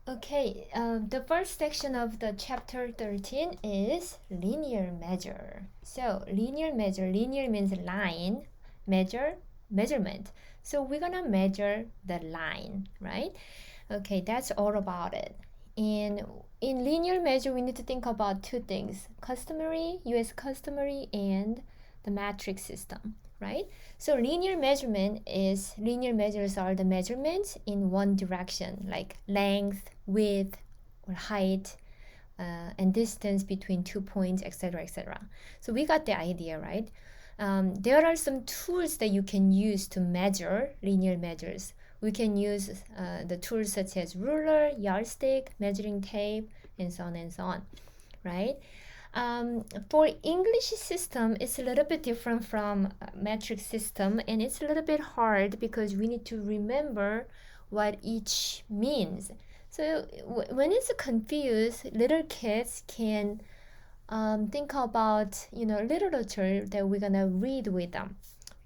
Okay, the first section of the chapter 13 is linear measure. So, linear means line, measure, measurement. So, we're gonna measure the line, right? Okay, that's all about it. And in linear measure, we need to think about two things: customary, US customary, and the metric system, right? So linear measures are the measurements in one direction, like length, width, or height, and distance between 2 points, etc., etc. So we got the idea, right? There are some tools that you can use to measure linear measures. We can use the tools such as ruler, yardstick, measuring tape, and so on, right? For English system, it's a little bit different from metric system, and it's a little bit hard because we need to remember what each means. So when it's confused, little kids can think about literature that we're gonna read with them.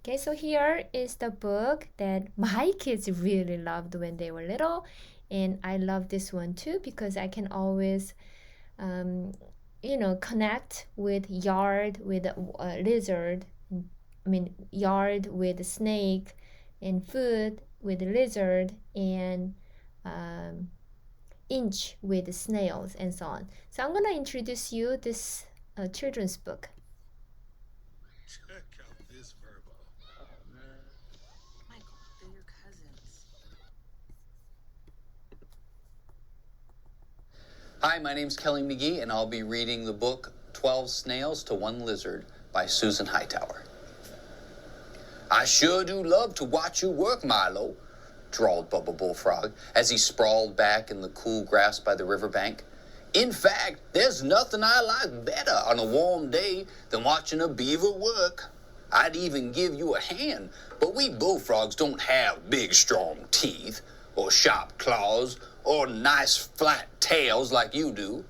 Okay, so here is the book that my kids really loved when they were little, and I love this one too because I can always um, connect with yard with a lizard. I mean, yard with a snake, and foot with a lizard, and um, inch with snails, and so on. So I'm gonna introduce you this children's book. Check out this Verbo. Michael, they're your cousins. Hi, my name's Kelly McGee, and I'll be reading the book 12 Snails to One Lizard by Susan Hightower. I sure do love to watch you work, Milo, drawled Bubba Bullfrog as he sprawled back in the cool grass by the riverbank. In fact, there's nothing I like better on a warm day than watching a beaver work. I'd even give you a hand, but we bullfrogs don't have big, strong teeth, or sharp claws, or nice, flat tails like you do.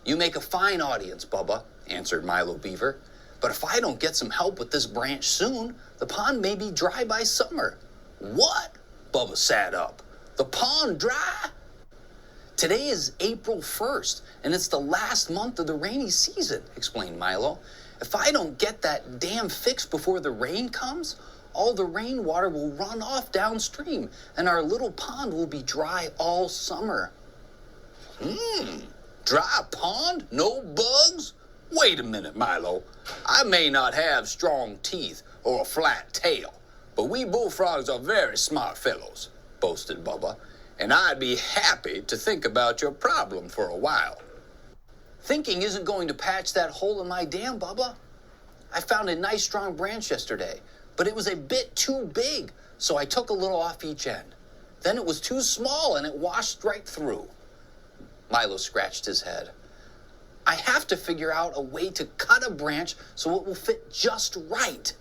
You make a fine audience, Bubba, answered Milo Beaver. But if I don't get some help with this branch soon, the pond may be dry by summer. What? Bubba sat up. The pond dry? Today is April 1st, and it's the last month of the rainy season, explained Milo. If I don't get that dam fixed before the rain comes, all the rainwater will run off downstream, and our little pond will be dry all summer. Dry pond? No bugs? Wait a minute, Milo. I may not have strong teeth or a flat tail, but we bullfrogs are very smart fellows, boasted Bubba, and I'd be happy to think about your problem for a while. Thinking isn't going to patch that hole in my dam, Bubba. I found a nice strong branch yesterday, but it was a bit too big, so I took a little off each end. Then it was too small and it washed right through. Milo scratched his head. I have to figure out a way to cut a branch so it will fit just right.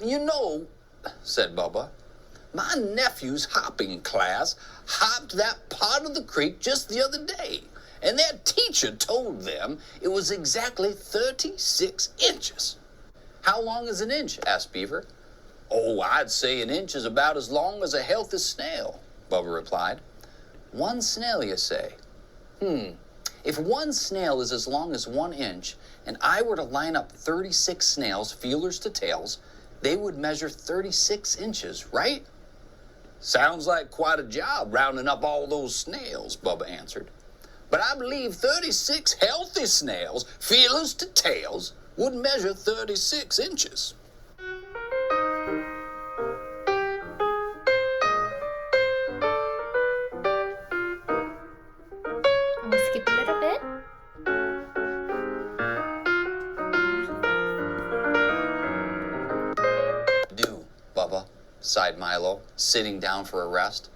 You know, said Bubba, my nephew's hopping class hopped that part of the creek just the other day, and their teacher told them it was exactly 36 inches. How long is an inch? Asked Beaver. Oh, I'd say an inch is about as long as a healthy snail, Bubba replied. One snail, you say? If one snail is as long as 1 inch, and I were to line up 36 snails, feelers to tails, they would measure 36 inches, right? Sounds like quite a job rounding up all those snails, Bubba answered. But I believe 36 healthy snails, feelers to tails, would measure 36 inches. I'll skip a little bit. Do, Bubba, sighed Milo, sitting down for a rest.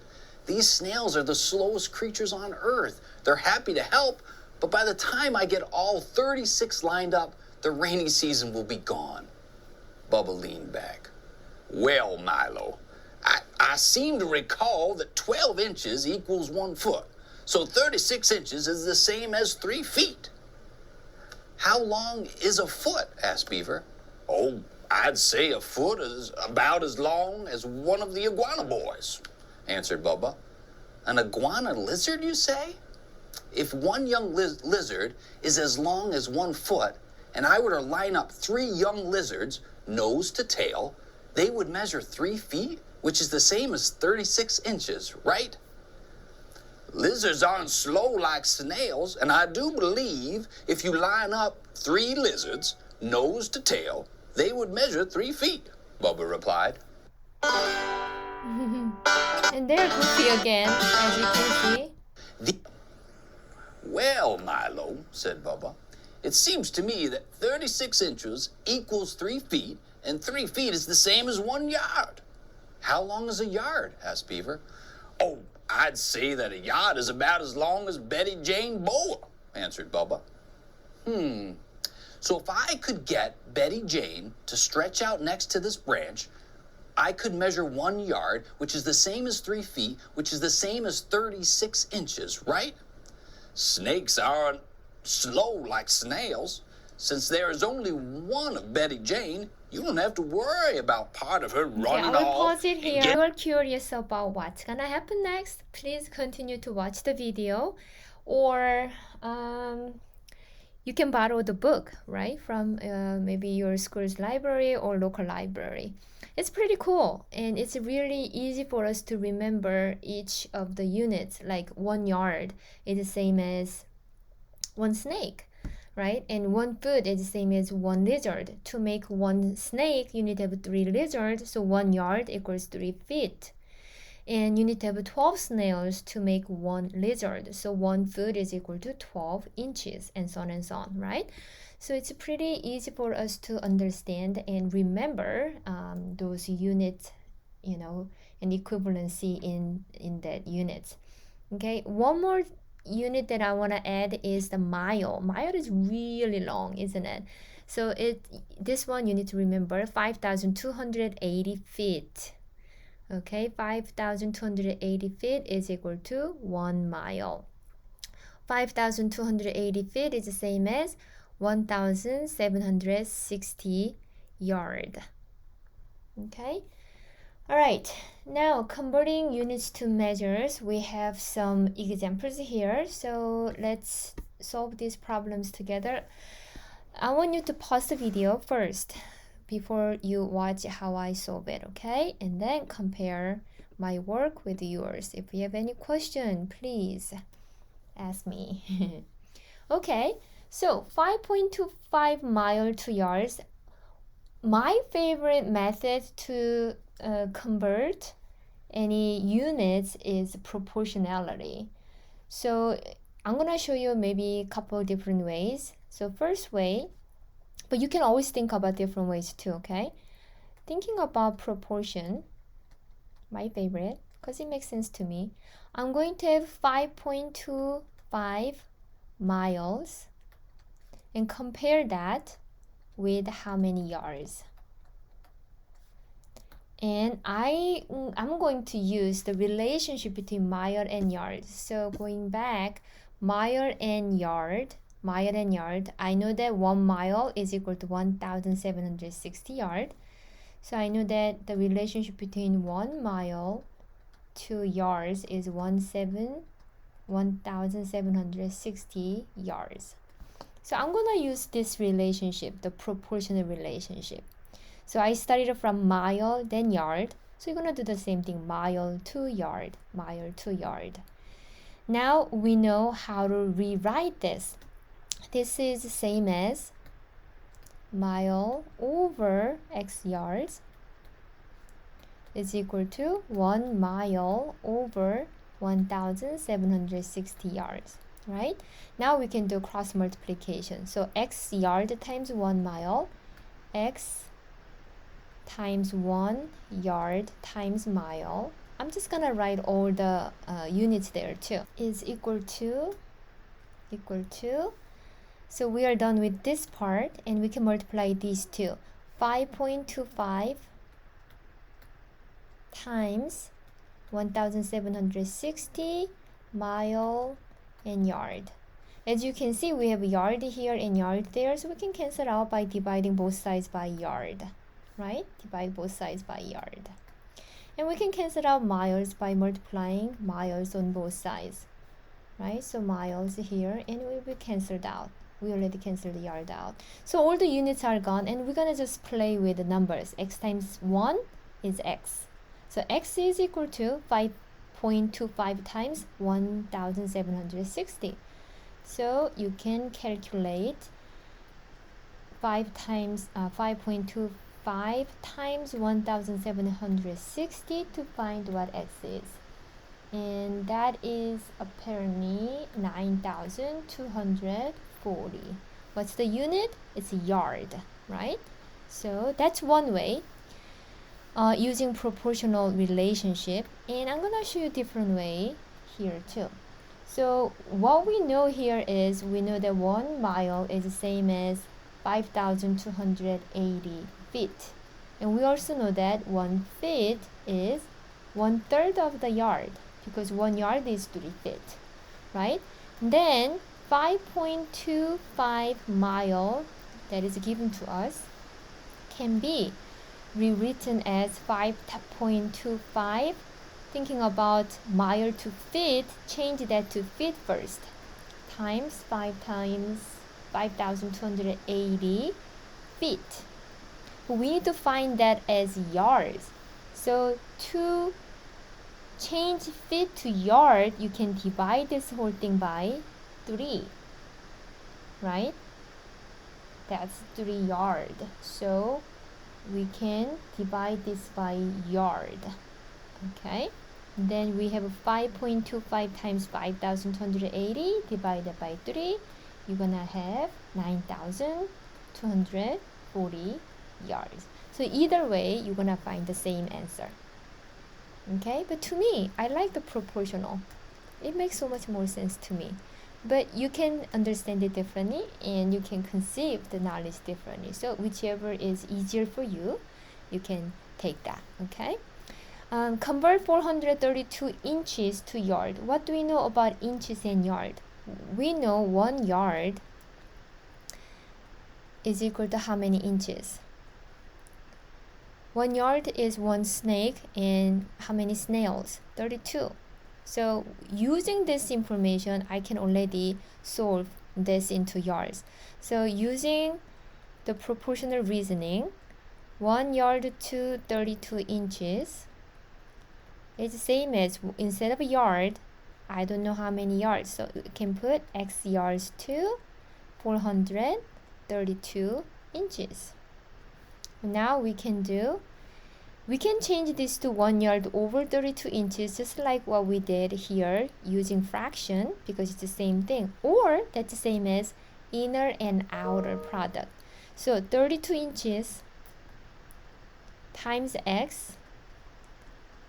These snails are the slowest creatures on Earth. They're happy to help, but by the time I get all 36 lined up, the rainy season will be gone. Bubba leaned back. Well, Milo, I seem to recall that 12 inches equals 1 foot, so 36 inches is the same as 3 feet. How long is a foot? Asked Beaver. Oh, I'd say a foot is about as long as one of the iguana boys, answered Bubba. An iguana lizard, you say? If one young lizard is as long as 1 foot, and I were to line up 3 young lizards, nose to tail, they would measure 3 feet, which is the same as 36 inches, right? Lizards aren't slow like snails, and I do believe if you line up 3 lizards, nose to tail, they would measure 3 feet, Bubba replied. And they're goofy again, as you can see. Well, Milo, said Bubba, it seems to me that 36 inches equals 3 feet, and 3 feet is the same as 1 yard. How long is a yard? Asked Beaver. Oh, I'd say that a yard is about as long as Betty Jane Boa, answered Bubba. So if I could get Betty Jane to stretch out next to this branch, I could measure 1 yard, which is the same as 3 feet, which is the same as 36 inches, right? Snakes aren't slow like snails. Since there is only one of Betty Jane, you don't have to worry about part of her running I will off. pause it here. If you are curious about what's gonna happen next, please continue to watch the video, or you can borrow the book, right, from maybe your school's library or local library. It's pretty cool, and it's really easy for us to remember each of the units. Like 1 yard is the same as 1 snake, right? And 1 foot is the same as 1 lizard. To make 1 snake, you need to have 3 lizards, so 1 yard equals 3 feet. And you need to have 12 snails to make 1 lizard, so 1 foot is equal to 12 inches, and so on, right? So it's pretty easy for us to understand and remember those units, you know, and equivalency in that unit. Okay, one more unit that I want to add is the mile. Mile is really long, isn't it? So this one you need to remember 5,280 feet. Okay, 5,280 feet is equal to 1 mile. 5,280 feet is the same as 1,760 yard. Okay. All right. Now converting units to measures, we have some examples here. So let's solve these problems together. I want you to pause the video first before you watch how I solve it, okay? And then compare my work with yours. If you have any question, please ask me. Okay. So 5.25 mile to yards. My favorite method to convert any units is proportionality. So I'm gonna show you maybe a couple different ways. So first way, but you can always think about different ways too, okay? Thinking about proportion, my favorite, because it makes sense to me. I'm going to have 5.25 miles and compare that with how many yards. And I'm going to use the relationship between mile and yard. So going back, mile and yard, I know that 1 mile is equal to 1,760 yard. So I know that the relationship between 1 mile to yards is 1,760 yards. So I'm gonna use this relationship, the proportional relationship. So I started from mile, then yard. So you're gonna do the same thing, mile to yard, mile to yard. Now we know how to rewrite this. This is the same as mile over x yards is equal to 1 mile over 1,760 yards, right? Now we can do cross multiplication. So x yard times 1 mile, x times 1 yard times mile. I'm just gonna write all the units there too. Is equal to. So we are done with this part, and we can multiply these two. 5.25 times 1,760 mile and yard. As you can see, we have yard here and yard there, so we can cancel out by dividing both sides by yard, right? Divide both sides by yard. And we can cancel out miles by multiplying miles on both sides, right? So miles here, and it will be cancelled out. We already canceled the yard out. So all the units are gone, and we're gonna just play with the numbers. X times 1 is X. So X is equal to 5.25 times 1,760. So you can calculate 5.25 times 1,760 to find what X is. And that is apparently 9,240. What's the unit? It's a yard, right? So that's one way using proportional relationship. And I'm gonna show you a different way here too. So what we know here is we know that 1 mile is the same as 5,280 feet. And we also know that 1 feet is 1/3 of the yard, because 1 yard is 3 feet, right? Then 5.25 mile that is given to us can be rewritten as 5.25. Thinking about mile to feet, change that to feet first. Times 5 times 5,280 feet. But we need to find that as yards. So to change feet to yard, you can divide this whole thing by 3, right? That's 3 yard. So we can divide this by yard. Okay, then we have 5.25 times 5,280 divided by 3. You're gonna have 9,240 yards. So either way, you're gonna find the same answer. Okay, but to me, I like the proportional. It makes so much more sense to me. But you can understand it differently, and you can conceive the knowledge differently. So whichever is easier for you, you can take that. Okay. Convert 432 inches to yard. What do we know about inches and yard? We know 1 yard is equal to how many inches? 1 yard is 1 snake, and how many snails? 32. So using this information, I can already solve this into yards. So using the proportional reasoning, 1 yard to 32 inches is the same as, instead of a yard, I don't know how many yards, so we can put X yards to 432 inches. Now we can change this to 1 yard over 32 inches, just like what we did here using fraction, because it's the same thing. Or that's the same as inner and outer product. So 32 inches times X,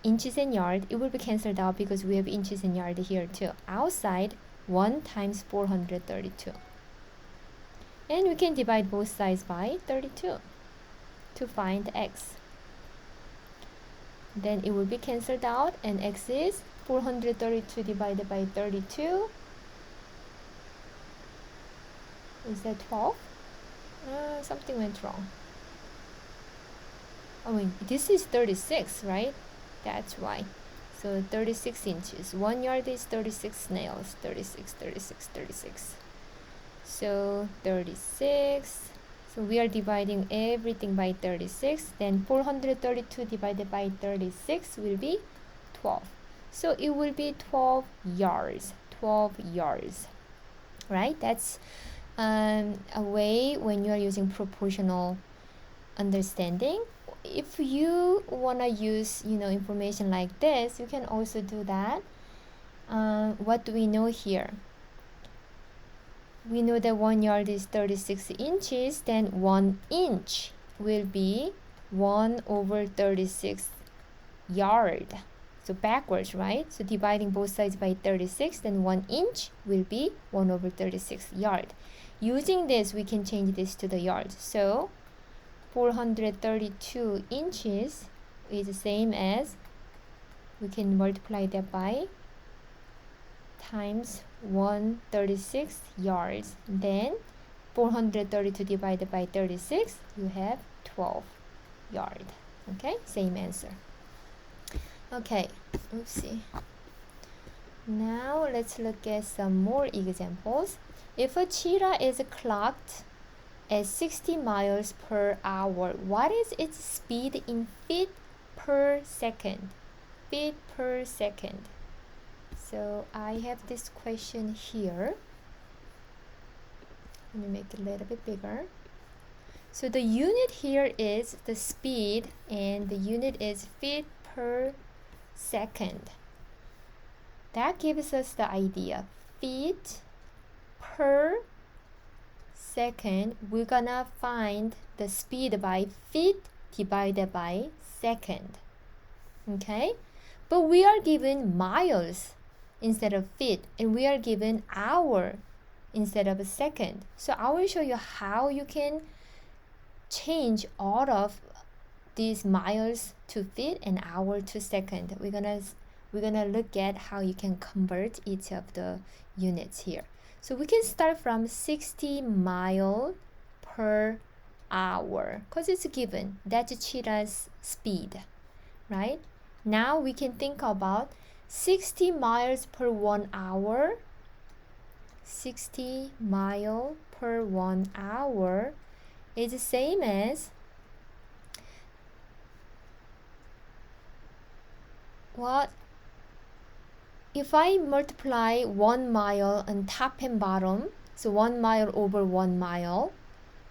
inches and yard, it will be cancelled out because we have inches and yard here too. Outside, 1 times 432. And we can divide both sides by 32 to find X. Then it will be cancelled out, and X is 432 divided by 32. Is that 12? Something went wrong. I mean, this is 36, right? That's why. So 36 inches. 1 yard is 36 snails. 36, 36, 36. So 36. So we are dividing everything by 36. Then 432 divided by 36 will be 12. So it will be 12 yards. 12 yards. Right? That's a way when you are using proportional understanding. If you want to use information like this, you can also do that. What do we know here? We know that 1 yard is 36 inches, then 1 inch will be 1 over 36 yard. So backwards, right? So dividing both sides by 36, then 1 inch will be 1 over 36 yard. Using this, we can change this to the yards. So 432 inches is the same as, we can multiply that by times 136 yards. Then 432 divided by 36, you have 12 yard. Okay, same answer. Okay, oopsie. Now let's look at some more examples. If a cheetah is clocked at 60 miles per hour, what is its speed in feet per second? Feet per second. So I have this question here. Let me make it a little bit bigger. So the unit here is the speed and the unit is feet per second. That gives us the idea. Feet per second, we're gonna find the speed by feet divided by second. Okay? But we are given miles instead of feet, and we are given hour instead of a second. So I will show you how you can change all of these miles to feet and hour to second. We're gonna look at how you can convert each of the units here. So we can start from 60 mile per hour because it's given. That's cheetah's speed, right? Now we can think about 60 miles per 1 hour. 60 mile per 1 hour is the same as what? If I multiply 1 mile on top and bottom, so 1 mile over 1 mile,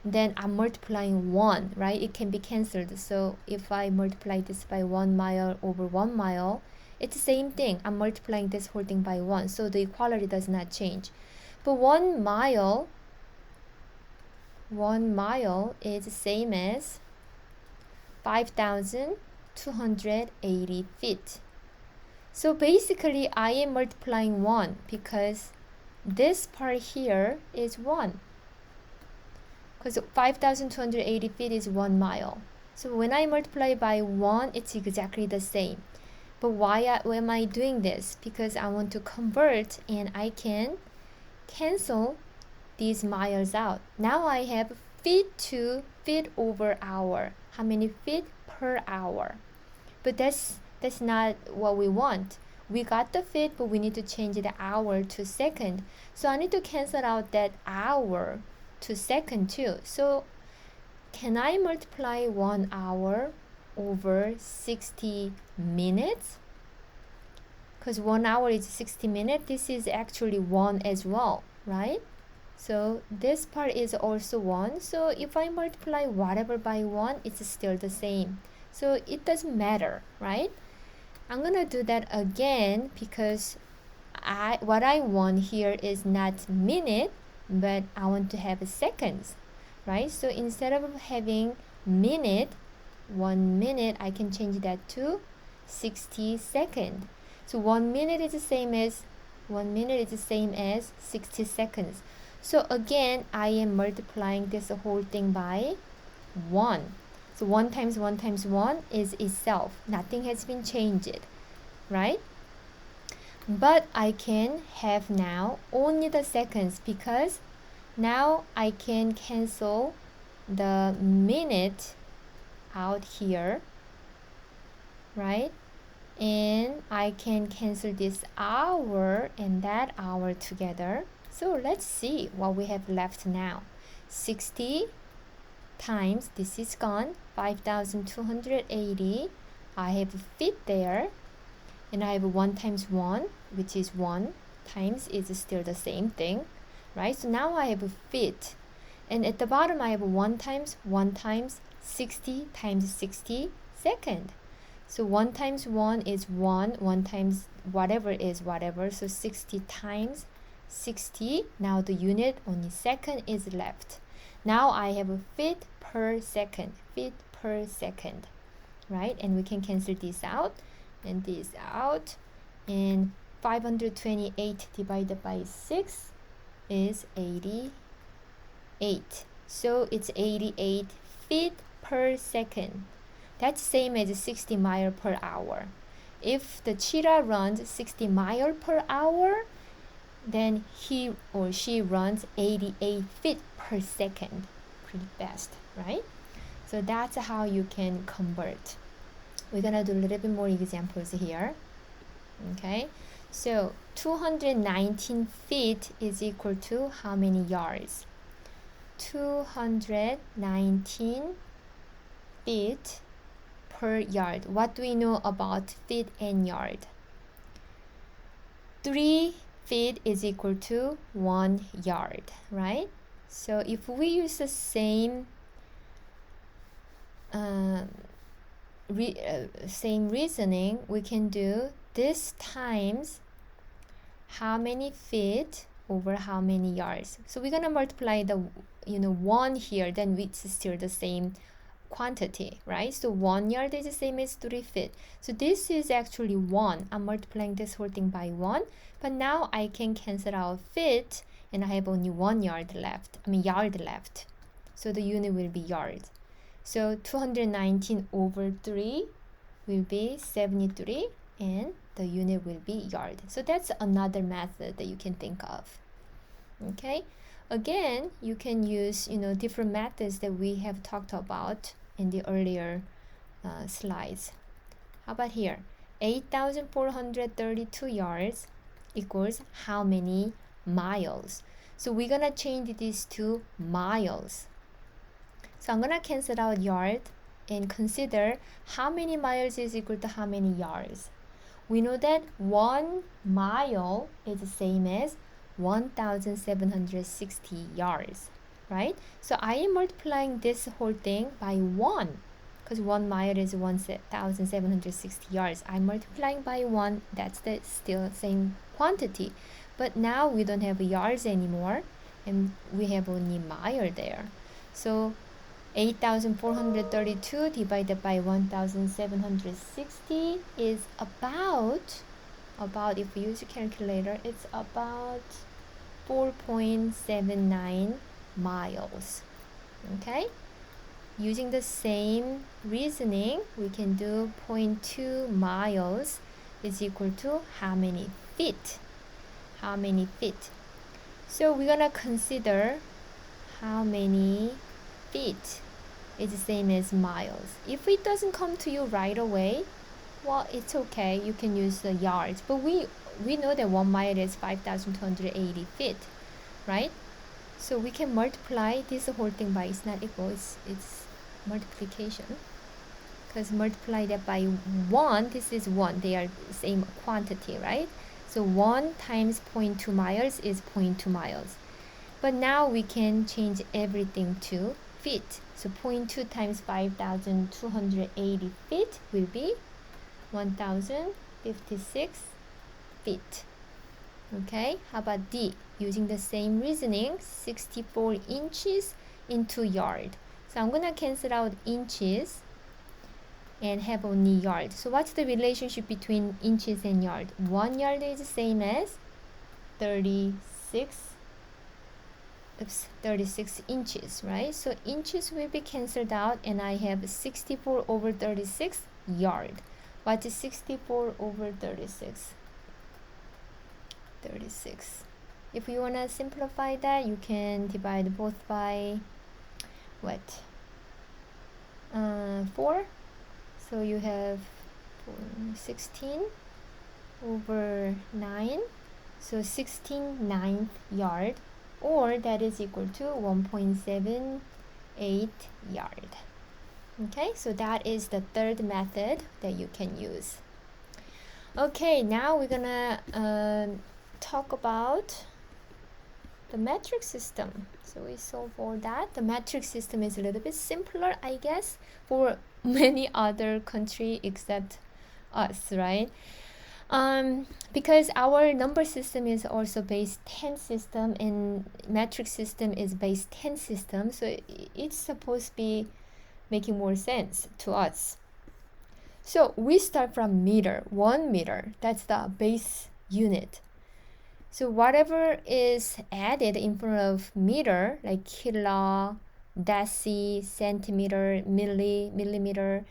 then I'm multiplying 1, right? It can be cancelled. So if I multiply this by 1 mile over 1 mile, it's the same thing. I'm multiplying this whole thing by 1. So the equality does not change. But 1 mile is the same as 5,280 feet. So basically I am multiplying 1 because this part here is 1. Because 5,280 feet is 1 mile. So when I multiply by 1, it's exactly the same. But why am I doing this? Because I want to convert and I can cancel these miles out. Now I have feet to feet over hour. How many feet per hour? But that's not what we want. We got the feet, but we need to change the hour to second. So I need to cancel out that hour to second too. So can I multiply 1 hour over 60 minutes? Because 1 hour is 60 minutes. This is actually 1 as well, right? So this part is also 1. So if I multiply whatever by 1, it's still the same. So it doesn't matter, right? I'm gonna do that again because what I want here is not minute, but I want to have seconds, right? So instead of having minute, 1 minute, I can change that to 60 seconds. So 1 minute is the same as 60 seconds. So again, I am multiplying this whole thing by 1. So 1 times 1 times 1 is itself. Nothing has been changed, right? But I can have now only the seconds because now I can cancel the minute out here, right? And I can cancel this hour and that hour together. So let's see what we have left now. 60 times, this is gone, 5,280. I have feet there, and I have 1 times 1, which is 1 times is still the same thing, right? So now I have feet, and at the bottom I have 1 times 60 times 60 second. So 1 times 1 is 1, 1 times whatever is whatever, so 60 times 60. Now the unit only second is left. Now I have a feet per second, right? And we can cancel this out and this out. And 528 divided by 6 is 88. So it's 88 feet per second. That's same as 60 mile per hour. If the cheetah runs 60 mile per hour, then he or she runs 88 feet per second. Pretty fast, right? So that's how you can convert. we're gonna do a little bit more examples here. Okay, so 219 feet is equal to how many yards? 219 feet per yard. What do we know about feet and yard? 3 feet is equal to 1 yard, right? So if we use the same same reasoning, we can do this times how many feet over how many yards. So we're gonna multiply the 1 here, then it's still the same quantity, right? So 1 yard is the same as 3 feet. So this is actually 1. I'm multiplying this whole thing by 1, but now I can cancel out feet and I have only 1 yard left. Yard left. So the unit will be yard. So 219 over 3 will be 73 and the unit will be yard. So that's another method that you can think of. Okay, again, you can use different methods that we have talked about in the earlier slides. How about here? 8,432 yards equals how many miles? So we're gonna change this to miles. So I'm gonna cancel out yard and consider how many miles is equal to how many yards. We know that 1 mile is the same as 1,760 yards, right? So I am multiplying this whole thing by 1 because 1 mile is 1,760 yards. I'm multiplying by 1. That's the still same quantity. But now we don't have yards anymore and we have only mile there. So 8,432 divided by 1,760 is about if we use a calculator, it's about 4.79 miles. Okay, using the same reasoning, we can do 0.2 miles is equal to how many feet? How many feet? So we're gonna consider how many feet is the same as miles. If it doesn't come to you right away, well, it's okay, you can use the yards, but we know that 1 mile is 5,280 feet, right? So we can multiply this whole thing by, it's not equal, it's multiplication, because multiply that by 1, this is 1, they are same quantity, right? So 1 times 0.2 miles is 0.2 miles. But now we can change everything to feet. So 0.2 times 5,280 feet will be 1,056 feet. Okay, how about D? Using the same reasoning, 64 inches into yard. So I'm gonna cancel out inches and have only yard. So what's the relationship between inches and yard? 1 yard is the same as 36 inches, right? So inches will be cancelled out and I have 64 over 36 yard. What is 64 over 36? 36. If you want to simplify that, you can divide both by what? 4. So you have 16 over 9. So 16/9 yard, or that is equal to 1.78 yard. Okay, so that is the third method that you can use. Okay, now we're gonna talk about the metric system. So we solve all that. The metric system is a little bit simpler, I guess, for many other countries except us, right? Because our number system is also base 10 system and metric system is base 10 system, so it's supposed to be making more sense to us. So we start from meter, 1 meter, that's the base unit. So whatever is added in front of meter, like kilo, deci, centimeter, millimeter,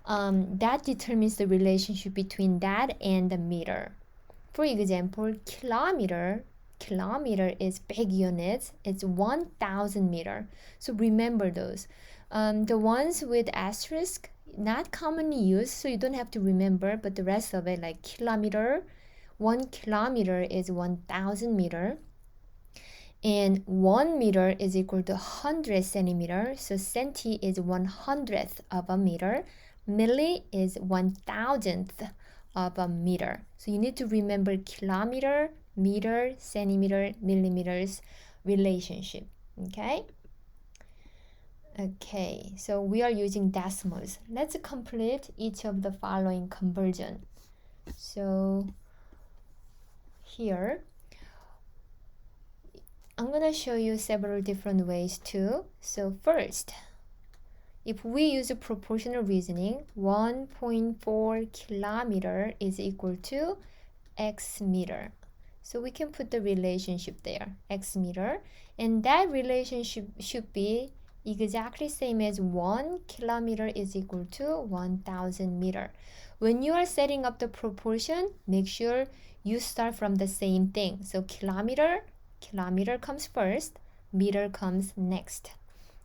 that determines the relationship between that and the meter. For example, kilometer is big units. It's 1,000 meter. So remember those. The ones with asterisk not commonly used, so you don't have to remember, but the rest of it, like kilometer, 1 kilometer is 1,000 meter, and 1 meter is equal to 100 centimeter, so centi is 1/100th of a meter, milli is 1,000th of a meter. So you need to remember kilometer, meter, centimeter, millimeters relationship. Okay? Okay, so we are using decimals. Let's complete each of the following conversion. So here, I'm going to show you several different ways too. So first, if we use a proportional reasoning, 1.4 kilometer is equal to x meter. So we can put the relationship there, x meter, and that relationship should be exactly same as 1 kilometer is equal to 1,000 meter. When you are setting up the proportion, make sure you start from the same thing. So kilometer comes first, meter comes next.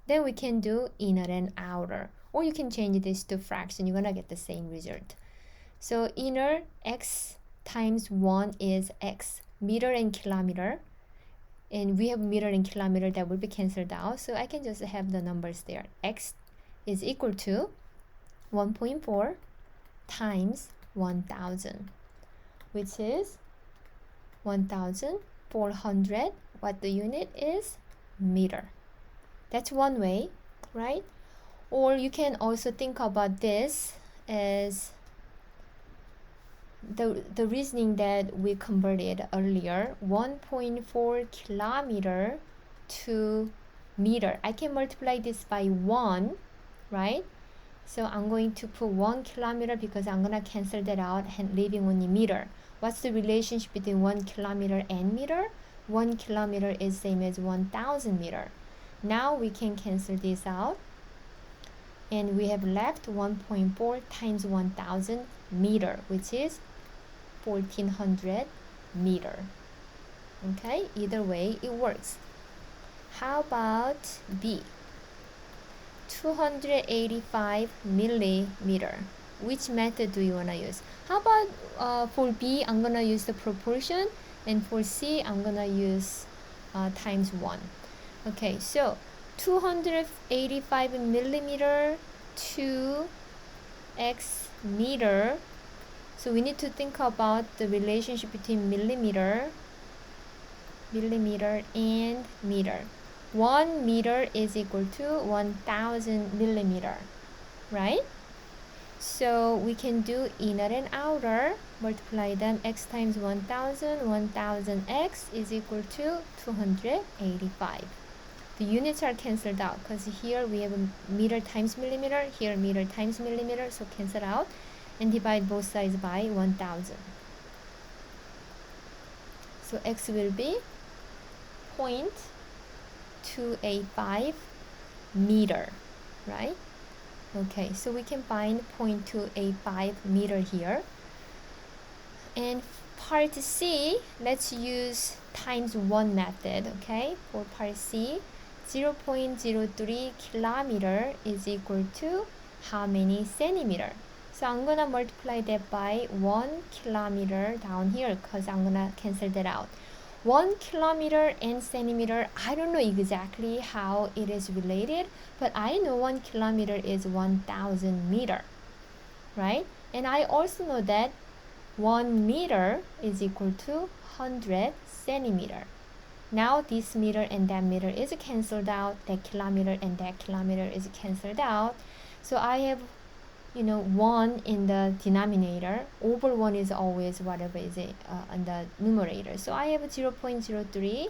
Then we can do inner and outer, or you can change this to fraction. You're gonna get the same result. So inner, x times 1 is x, meter and kilometer. And we have meter and kilometer that will be cancelled out, so I can just have the numbers there. X is equal to 1.4 times 1,000, which is 1,400. What the unit is? Meter. That's one way, right? Or you can also think about this as the reasoning that we converted earlier, 1.4 kilometer to meter. I can multiply this by 1, right? So I'm going to put 1 kilometer because I'm going to cancel that out and leaving only meter. What's the relationship between 1 kilometer and meter? 1 kilometer is same as 1,000 meter. Now we can cancel this out, and we have left 1.4 times 1,000 meter, which is 1,400 meter. Okay, either way it works. How about B? 285 millimeter. Which method do you want to use? How about for B, I'm going to use the proportion, and for C, I'm going to use times 1. Okay, so 285 millimeter to x meter. So we need to think about the relationship between millimeter and meter. 1 meter is equal to 1,000 millimeter, right? So we can do inner and outer, multiply them, x times 1,000, 1,000x is equal to 285. The units are cancelled out because here we have a meter times millimeter, here meter times millimeter, so cancel out and divide both sides by 1,000. So x will be 0.285 meter, right? Okay, so we can find 0.285 meter here. And part C, let's use times 1 method, okay? For part C, 0.03 kilometer is equal to how many centimeter? So I'm going to multiply that by 1 kilometer down here because I'm going to cancel that out. 1 kilometer and centimeter, I don't know exactly how it is related, but I know 1 kilometer is 1,000 meter, right? And I also know that 1 meter is equal to 100 centimeter. Now this meter and that meter is cancelled out, that kilometer and that kilometer is cancelled out. So I have 1 in the denominator, over 1 is always whatever is on the numerator. So I have 0.03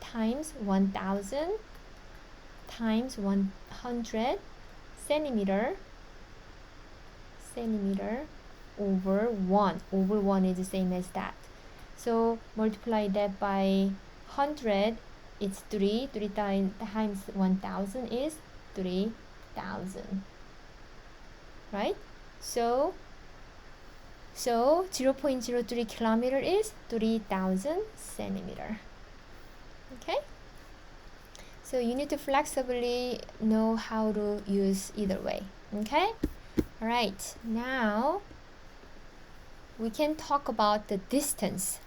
times 1,000 times 100 centimeter over 1. Over 1 is the same as that. So multiply that by 100, it's 3 times 1,000 is 3,000. Right? So 0.03 kilometer is 3,000 centimeter. Okay? So you need to flexibly know how to use either way. Okay? Alright, now we can talk about the distance.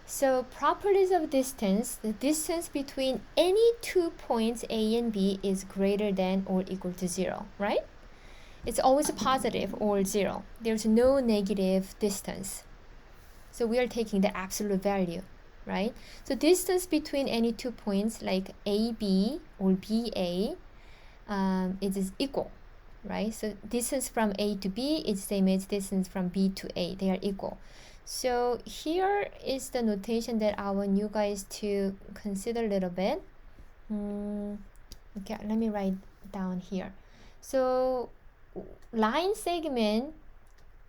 So properties of distance, the distance between any 2 points A and B is greater than or equal to 0, right? It's always positive or 0. There's no negative distance. So we are taking the absolute value, right? So distance between any 2 points like AB or BA is equal, right? So distance from A to B is same as distance from B to A. They are equal. So here is the notation that I want you guys to consider a little bit. Okay, let me write down here. So line segment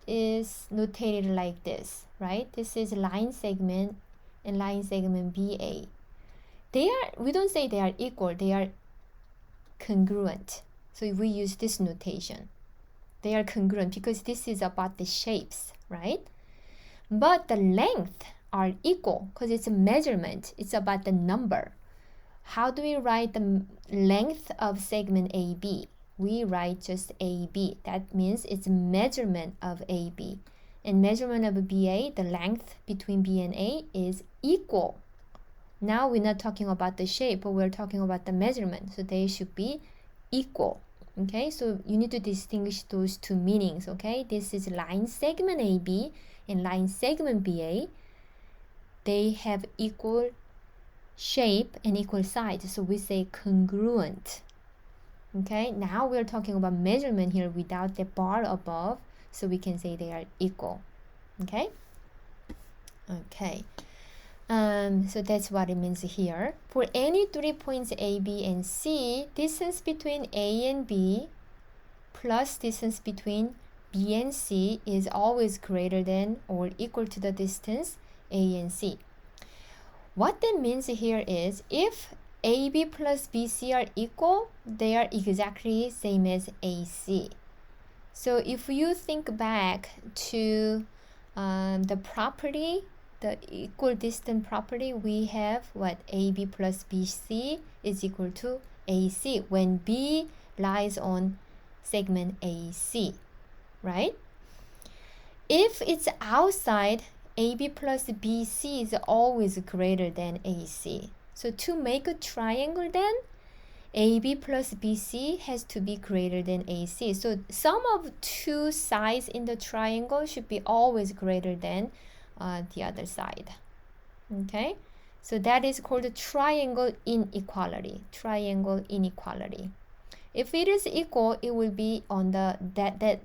is notated like this, right? This is line segment and line segment BA. We don't say they are equal, they are congruent. So we use this notation. They are congruent because this is about the shapes, right? But the length are equal because it's a measurement. It's about the number. How do we write the length of segment AB? We write just AB. That means it's measurement of AB. And measurement of BA, the length between B and A is equal. Now we're not talking about the shape, but we're talking about the measurement. So they should be equal. Okay, so you need to distinguish those two meanings. Okay, this is line segment AB and line segment BA. They have equal shape and equal size, so we say congruent. Okay, now we're talking about measurement here without the bar above, so we can say they are equal. Okay, so that's what it means here. For any 3 points A, B, and C, distance between A and B plus distance between B and C is always greater than or equal to the distance A and C. What that means here is if AB plus BC are equal, they are exactly same as AC. So if you think back to the property, the equal distance property, we have what? AB plus BC is equal to AC when B lies on segment AC, right? If it's outside, AB plus BC is always greater than AC. So to make a triangle then, AB plus BC has to be greater than AC. So sum of two sides in the triangle should be always greater than the other side. Okay, so that is called triangle inequality. Triangle inequality. If it is equal, it will be on that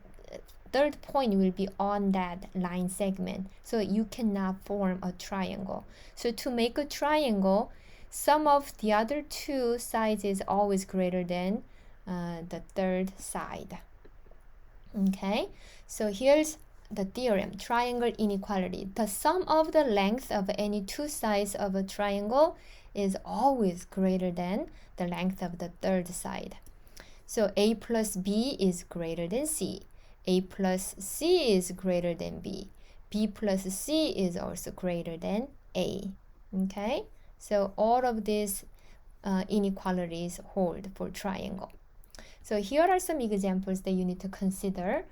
third point will be on that line segment. So you cannot form a triangle. So to make a triangle, sum of the other two sides is always greater than the third side. Okay, so here's the theorem, triangle inequality. The sum of the length of any two sides of a triangle is always greater than the length of the third side. So A plus B is greater than C. A plus C is greater than B. B plus C is also greater than A. Okay, so all of these inequalities hold for triangle. So here are some examples that you need to consider.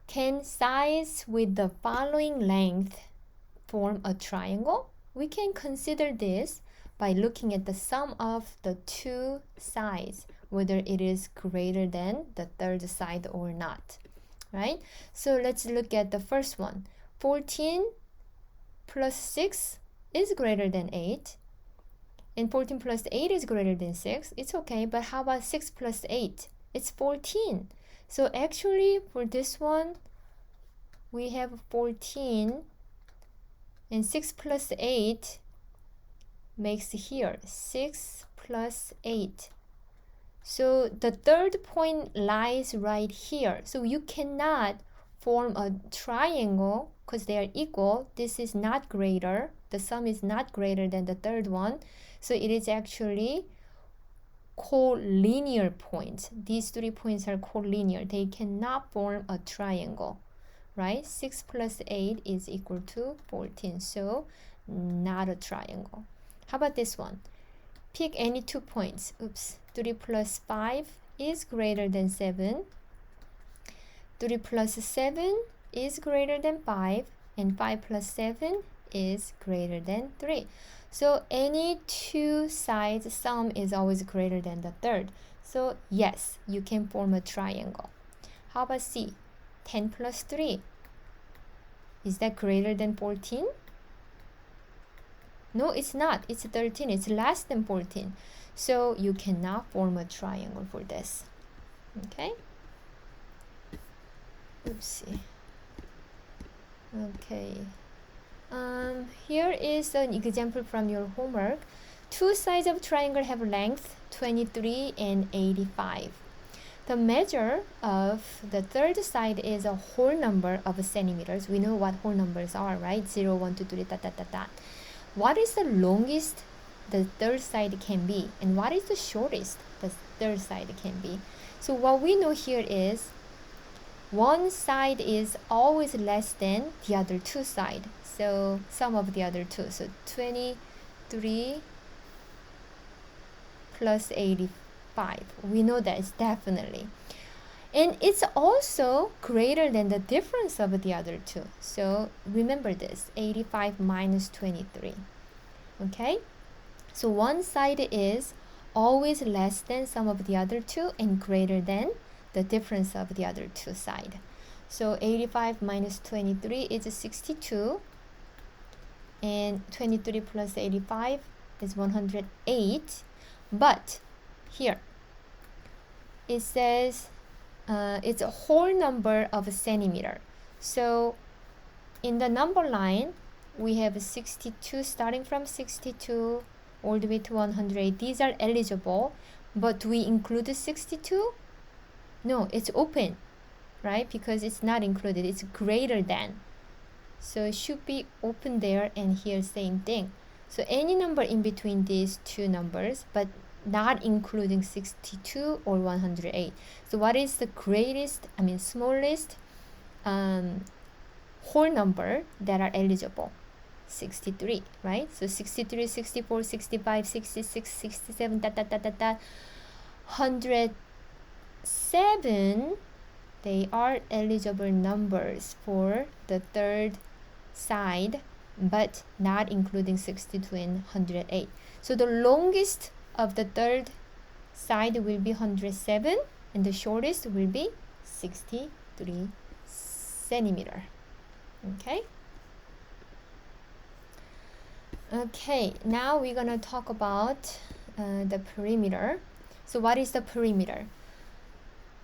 Can sides with the following length form a triangle? We can consider this by looking at the sum of the two sides, whether it is greater than the third side or not, right? So let's look at the first one. 14 plus 6 is greater than 8, and 14 plus 8 is greater than 6. It's okay, but how about 6 plus 8? It's 14. So actually for this one, we have 14, and 6 plus 8 makes here 6 plus 8. So the third point lies right here. So you cannot form a triangle because they are equal. This is not greater. The sum is not greater than the third one. So it is actually collinear points. These 3 points are collinear. They cannot form a triangle, right? 6 plus 8 is equal to 14. So not a triangle. How about this one? pick any 2 points. Oops. 3 plus 5 is greater than 7. 3 plus 7 is greater than 5. And 5 plus 7 is greater than 3. So any 2 sides sum is always greater than the third. So yes, you can form a triangle. How about C? 10 plus 3. Is that greater than 14? No, it's not. It's 13. It's less than 14. So you cannot form a triangle for this. Okay? Oopsie. Okay. Here is an example from your homework. 2 sides of triangle have length 23 and 85. The measure of the third side is a whole number of centimeters. We know what whole numbers are, right? 0, 1, 2, 3, ... What is the longest the third side can be? And what is the shortest the third side can be? So what we know here is one side is always less than the other 2 sides. So sum of the other 2. So 23 plus 85. We know that it's definitely. And it's also greater than the difference of the other 2. So remember this, 85 minus 23. Okay? So one side is always less than sum of the other 2 and greater than the difference of the other 2 sides. So 85 minus 23 is 62. And 23 plus 85 is 108. But here, it says it's a whole number of centimeter. So in the number line, we have 62, starting from 62 all the way to 108. These are eligible, but do we include 62? No, it's open, right? Because it's not included. It's greater than. So it should be open there, and here same thing. So any number in between these 2 numbers, but not including 62 or 108. So what is the smallest whole number that are eligible? 63, right? So 63, 64, 65, 66, 67, 107, they are eligible numbers for the third side, but not including 62 and 108. So the longest of the third side will be 107, and the shortest will be 63 centimeter. Okay? Okay, now we're gonna talk about the perimeter. So what is the perimeter?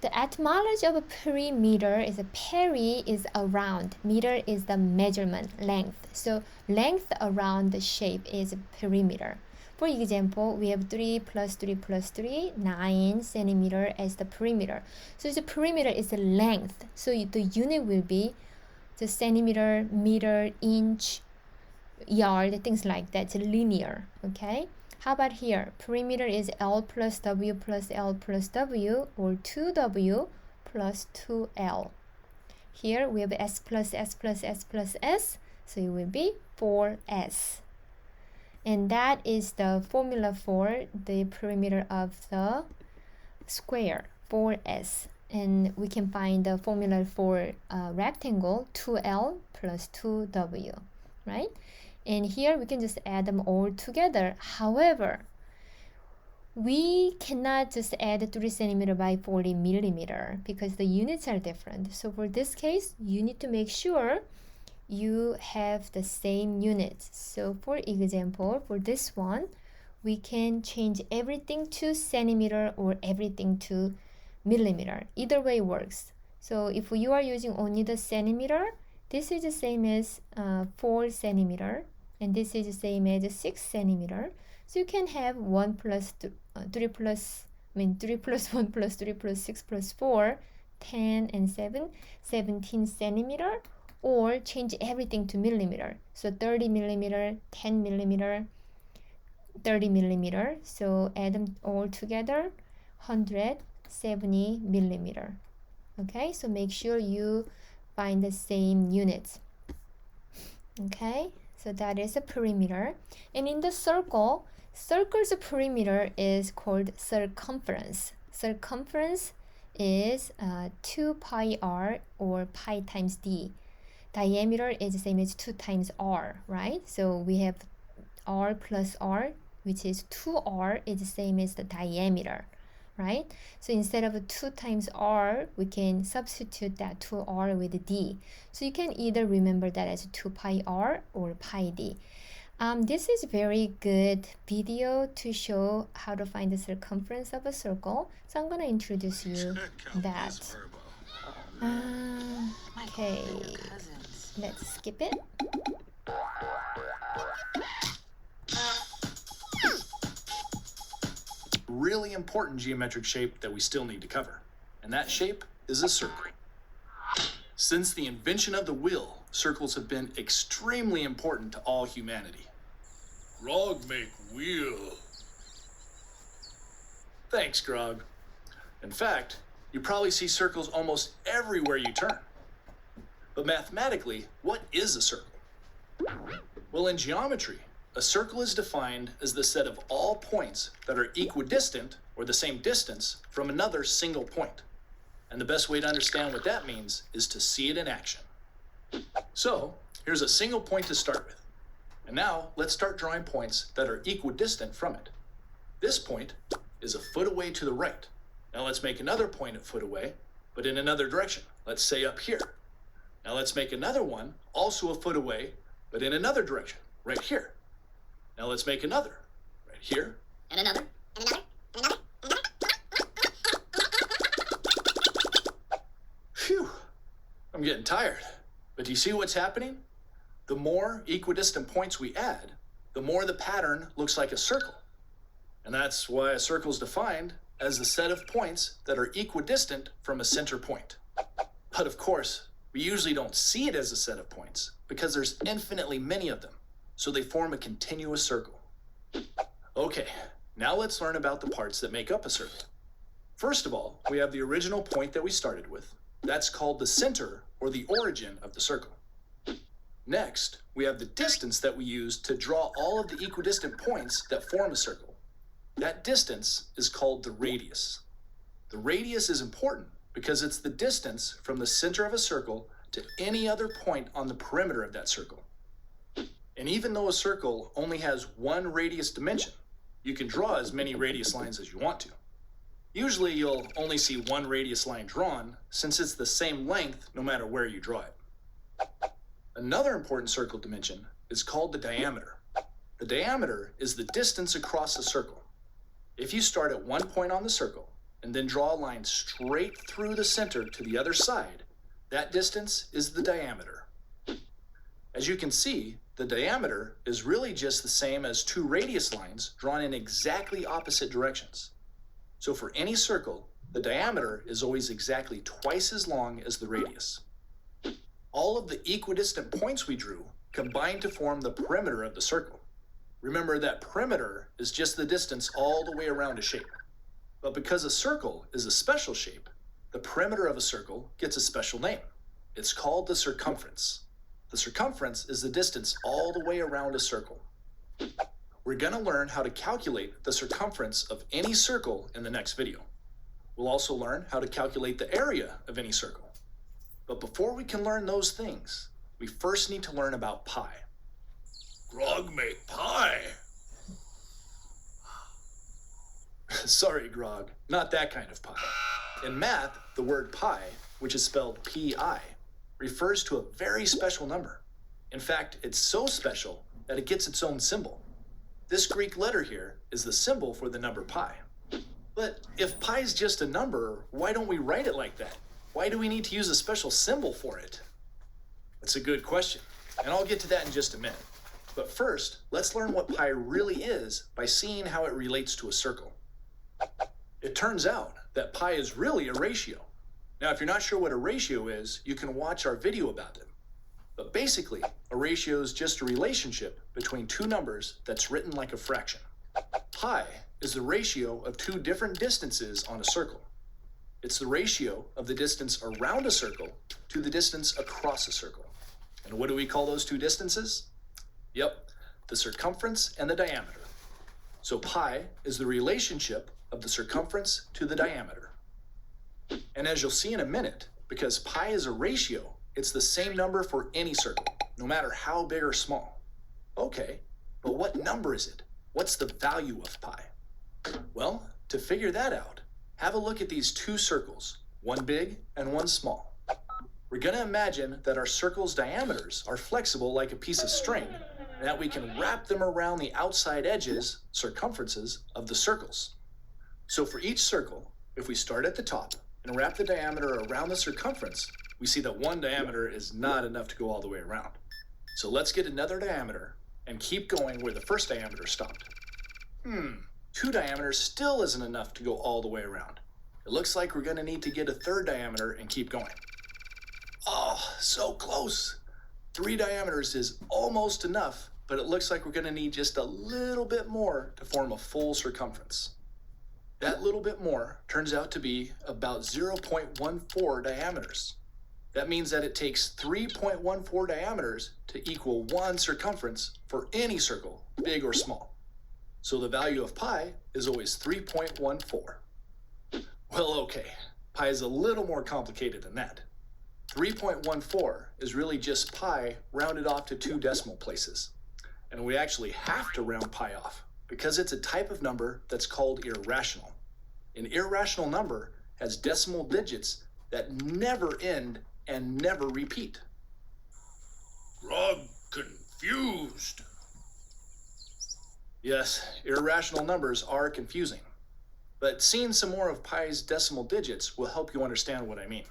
The etymology of a perimeter is a peri is around, meter is the measurement, length. So length around the shape is perimeter. For example, we have 3 plus 3 plus 3, 9 centimeter as the perimeter. So the perimeter is the length. So the unit will be the centimeter, meter, inch, yard, things like that. It's linear, okay? How about here? Perimeter is L plus W plus L plus W, or 2W plus 2L. Here we have S plus S plus S plus S, so it will be 4S. And that is the formula for the perimeter of the square, 4S. And we can find the formula for rectangle, 2L plus 2W, right? And here we can just add them all together. However, we cannot just add 3 centimeter by 40 millimeter because the units are different. So for this case, you need to make sure you have the same units. So for example, for this one, we can change everything to centimeter or everything to millimeter. Either way works. So if you are using only the centimeter, this is the same as 4 centimeter, and this is the same as 6 centimeter. So you can have 3 plus 1 plus 3 plus 6 plus 4, 10 and 7, 17 centimeter, or change everything to millimeter. So 30 millimeter, 10 millimeter, 30 millimeter. So add them all together, 170 millimeter. Okay, so make sure you find the same units. Okay, So that is the perimeter. And in the circle, circle's perimeter is called circumference. Circumference is 2 pi r or pi times d. Diameter is the same as 2 times r, right? So we have r plus r, which is 2r is the same as the diameter, right? So instead of 2 times r, we can substitute that 2r with d. So you can either remember that as 2 pi r or pi d. This is very good video to show how to find the circumference of a circle. So I'm going to introduce you Check out that. this verbo. Okay, Your cousins. let's skip it. Really important geometric shape that we still need to cover, and that shape is a circle. Since the invention of the wheel, circles have been extremely important to all humanity. Grog make wheel. Thanks, Grog. In fact, you probably see circles almost everywhere you turn. But mathematically, what is a circle? Well, in geometry, a circle is defined as the set of all points that are equidistant or the same distance from another single point. And the best way to understand what that means is to see it in action. So, here's a single point to start with. And now, let's start drawing points that are equidistant from it. This point is a foot away to the right. Now let's make another point a foot away, but in another direction. Let's say up here. Now let's make another one also a foot away, but in another direction, right here. Now let's make another, right here. And another. Phew, I'm getting tired. But do you see what's happening? The more equidistant points we add, the more the pattern looks like a circle. And that's why a circle is defined as the set of points that are equidistant from a center point. But of course, we usually don't see it as a set of points because there's infinitely many of them, so they form a continuous circle. Okay, now let's learn about the parts that make up a circle. First of all, we have the original point that we started with. That's called the center or the origin of the circle. Next, we have the distance that we use to draw all of the equidistant points that form a circle. That distance is called the radius. The radius is important because it's the distance from the center of a circle to any other point on the perimeter of that circle. And even though a circle only has one radius dimension, you can draw as many radius lines as you want to. Usually you'll only see one radius line drawn since it's the same length no matter where you draw it. Another important circle dimension is called the diameter. The diameter is the distance across a circle. If you start at one point on the circle and then draw a line straight through the center to the other side, that distance is the diameter. As you can see, the diameter is really just the same as two radius lines drawn in exactly opposite directions. So for any circle, the diameter is always exactly twice as long as the radius. All of the equidistant points we drew combine to form the perimeter of the circle. Remember that perimeter is just the distance all the way around a shape. But because a circle is a special shape, the perimeter of a circle gets a special name. It's called the circumference. The circumference is the distance all the way around a circle. We're going to learn how to calculate the circumference of any circle in the next video. We'll also learn how to calculate the area of any circle. But before we can learn those things, we first need to learn about pi. Grog make pie. Sorry, Grog, not that kind of pi. In math, the word pi, which is spelled P-I, refers to a very special number. In fact, it's so special that it gets its own symbol. This Greek letter here is the symbol for the number pi. But if pi is just a number, why don't we write it like that? Why do we need to use a special symbol for it? That's a good question, and I'll get to that in just a minute. But first, let's learn what pi really is by seeing how it relates to a circle. It turns out that pi is really a ratio. Now, if you're not sure what a ratio is, you can watch our video about it. But basically, a ratio is just a relationship between two numbers that's written like a fraction. Pi is the ratio of two different distances on a circle. It's the ratio of the distance around a circle to the distance across a circle. And what do we call those two distances? Yep, the circumference and the diameter. So pi is the relationship of the circumference to the diameter. And as you'll see in a minute, because pi is a ratio, it's the same number for any circle, no matter how big or small. Okay, but what number is it? What's the value of pi? Well, to figure that out, have a look at these two circles, one big and one small. We're going to imagine that our circle's diameters are flexible like a piece of string, and that we can wrap them around the outside edges, circumferences, of the circles. So for each circle, if we start at the top and wrap the diameter around the circumference, we see that one diameter is not enough to go all the way around. So let's get another diameter and keep going where the first diameter stopped. Two diameters still isn't enough to go all the way around. It looks like we're going to need to get a third diameter and keep going. Oh, so close. 3 diameters is almost enough, but it looks like we're going to need just a little bit more to form a full circumference. That little bit more turns out to be about 0.14 diameters. That means that it takes 3.14 diameters to equal 1 circumference for any circle, big or small. So the value of pi is always 3.14. Well, okay, pi is a little more complicated than that. 3.14 is really just pi rounded off to 2 decimal places. And we actually have to round pi off because it's a type of number that's called irrational. An irrational number has decimal digits that never end and never repeat. Grog confused. Yes, irrational numbers are confusing, but seeing some more of pi's decimal digits will help you understand what I mean.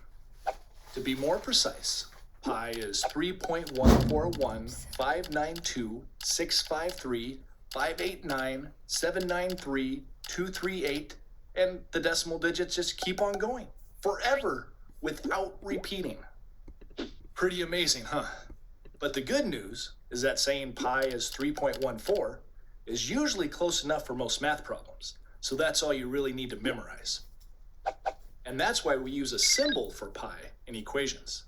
To be more precise, pi is 3.141,592,653,589,793,238, and the decimal digits just keep on going forever without repeating. Pretty amazing, huh? But the good news is that saying pi is 3.14 is usually close enough for most math problems, so that's all you really need to memorize. And that's why we use a symbol for pi in equations.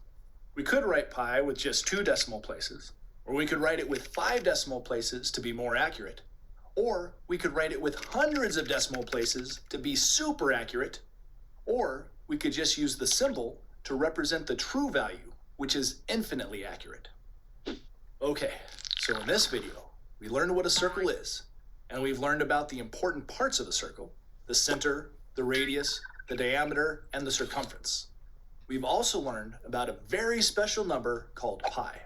We could write pi with just 2 decimal places, or we could write it with 5 decimal places to be more accurate, or we could write it with hundreds of decimal places to be super accurate, or we could just use the symbol to represent the true value, which is infinitely accurate. Okay, so in this video, we learned what a circle is, and we've learned about the important parts of a circle: the center, the radius, the diameter, and the circumference. We've also learned about a very special number called pi.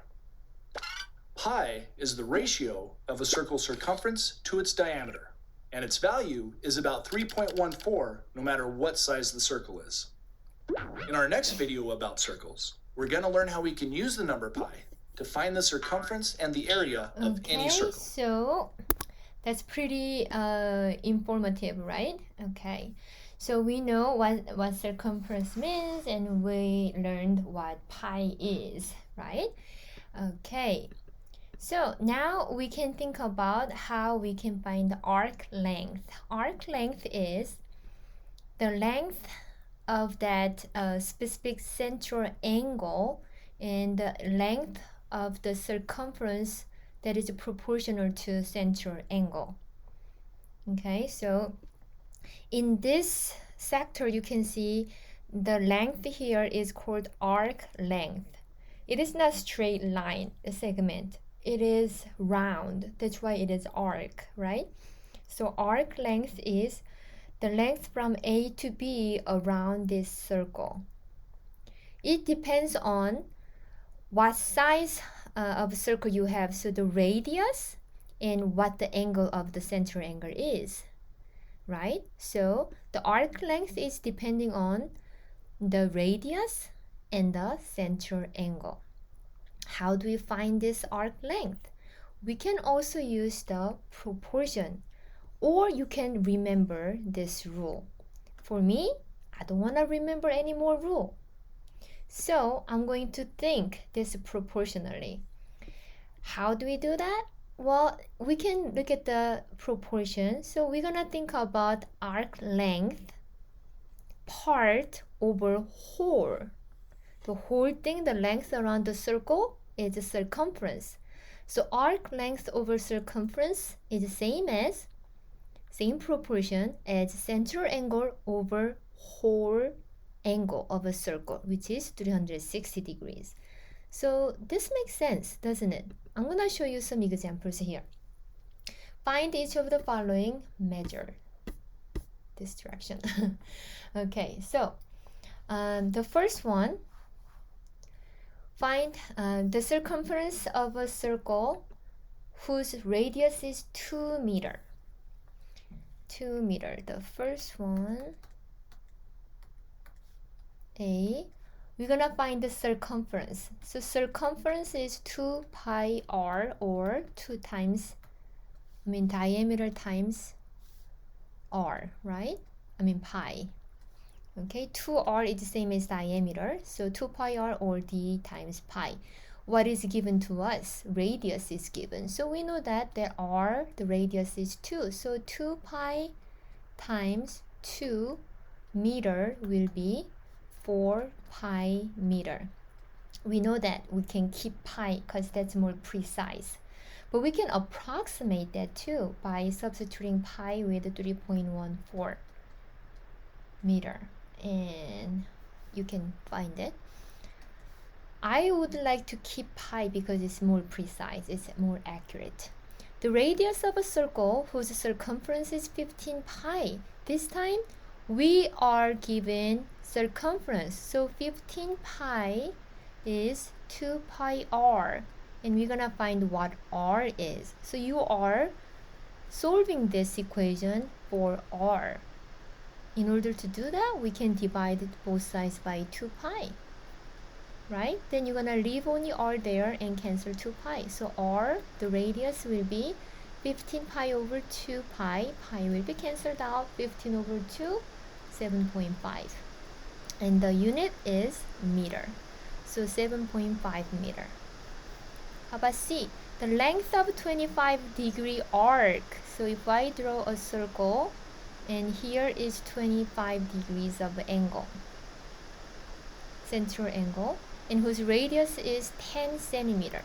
Pi is the ratio of a circle's circumference to its diameter, and its value is about 3.14 no matter what size the circle is. In our next video about circles, we're going to learn how we can use the number pi to find the circumference and the area of any circle. So that's pretty informative, right? Okay. So we know what circumference means, and we learned what pi is, right? Okay. So now we can think about how we can find the arc length. Arc length is the length of that specific central angle and the length of the circumference that is proportional to central angle. Okay, so in this sector, you can see the length here is called arc length. It is not straight line, a segment. It is round. That's why it is arc, right? So arc length is the length from A to B around this circle. It depends on what size of circle you have, so the radius and what the angle of the center angle is, right? So the arc length is depending on the radius and the center angle. How do we find this arc length? We can also use the proportion, or you can remember this rule. For me, I don't want to remember any more rule. So I'm going to think this proportionally. How do we do that? Well, we can look at the proportion. So we're going to think about arc length part over whole. The whole thing, the length around the circle, is the circumference. So arc length over circumference is same proportion as central angle over whole angle of a circle, which is 360 degrees. So this makes sense, doesn't it? I'm going to show you some examples here. Find each of the following measure. Distraction. Okay, so the first one, find the circumference of a circle whose radius is 2 meter. 2 meter. The first one, A. We're gonna find the circumference. So circumference is 2 pi r, or 2 times, diameter times r, right? Pi. Okay, 2r is the same as diameter, so 2 pi r or d times pi. What is given to us? Radius is given. So we know that there r, the radius is 2. So 2 pi times 2 meter will be 4 pi meter. We know that we can keep pi because that's more precise. But we can approximate that too by substituting pi with 3.14 meter. And you can find it. I would like to keep pi because it's more precise, it's more accurate. The radius of a circle whose circumference is 15 pi. This time we are given circumference. So 15 pi is 2 pi r. And we're gonna find what r is. So you are solving this equation for r. In order to do that, we can divide both sides by 2 pi. Right? Then you're gonna leave only r there and cancel 2 pi. So r, the radius will be 15 pi over 2 pi. Pi will be cancelled out. 15 over 2, 7.5. And the unit is meter. So 7.5 meter. How about C? The length of 25 degree arc. So if I draw a circle, and here is 25 degrees of angle, central angle, and whose radius is 10 centimeter.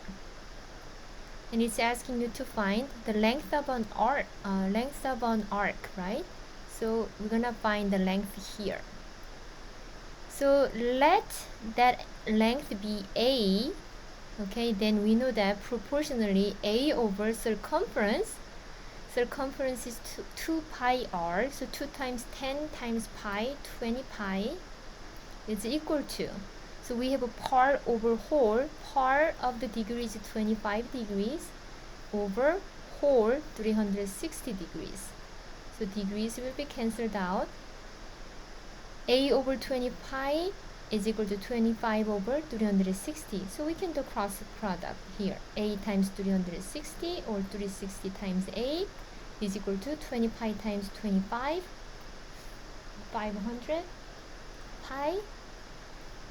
And it's asking you to find the length of an arc, right? So we're gonna find the length here. So let that length be A. Okay, then we know that proportionally A over circumference is 2 pi r. So 2 times 10 times pi, 20 pi is equal to. So we have a part over whole. Part of the degree is 25 degrees over whole 360 degrees. So degrees will be cancelled out. A over 20 pi is equal to 25 over 360. So we can do cross product here. A times 360 or 360 times A is equal to 20 pi times 25, 500 pi,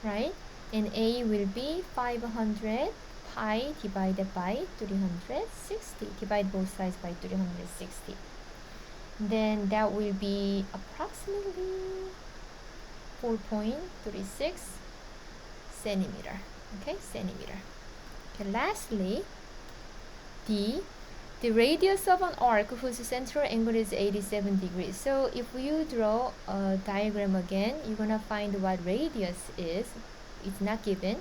right? And A will be 500 pi divided by 360. Divide both sides by 360. Then that will be approximately 4.36 centimeter. Okay, centimeter. Okay, lastly, D. The radius of an arc whose central angle is 87 degrees. So if you draw a diagram again, you're gonna find what radius is. It's not given,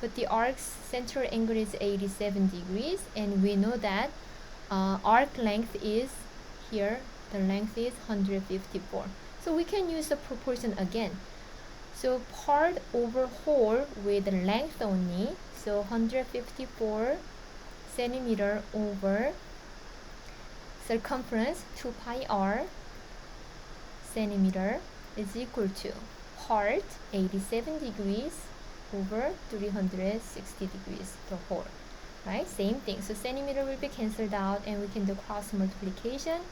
but the arc's central angle is 87 degrees, and we know that arc length is here. The length is 154. So we can use the proportion again. So part over whole with length only. So 154 centimeter over circumference 2 pi r centimeter is equal to part 87 degrees over 360 degrees, the whole, right? Same thing. So centimeter will be cancelled out and we can do cross multiplication.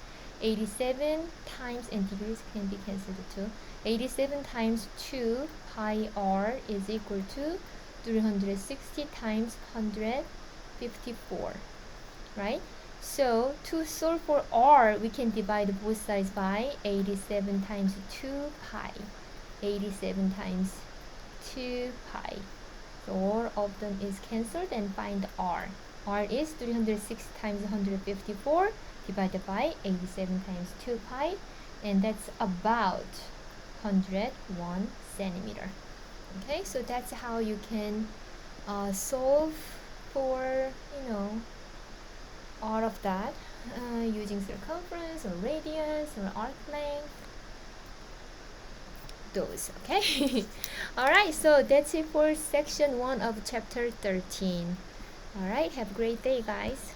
87 times, and degrees can be cancelled too. 87 times 2 pi r is equal to 360 times 154, right? So to solve for r, we can divide both sides by 87 times 2 pi. 87 times 2 pi. So all of them is cancelled and find r. r is 306 times 154 divided by 87 times 2 pi, and that's about 101 centimeter. Okay, so that's how you can solve for, you know, all of that using circumference or radius or arc length, those. Okay. All right, so that's it for section 1 of chapter 13. All right, have a great day, guys.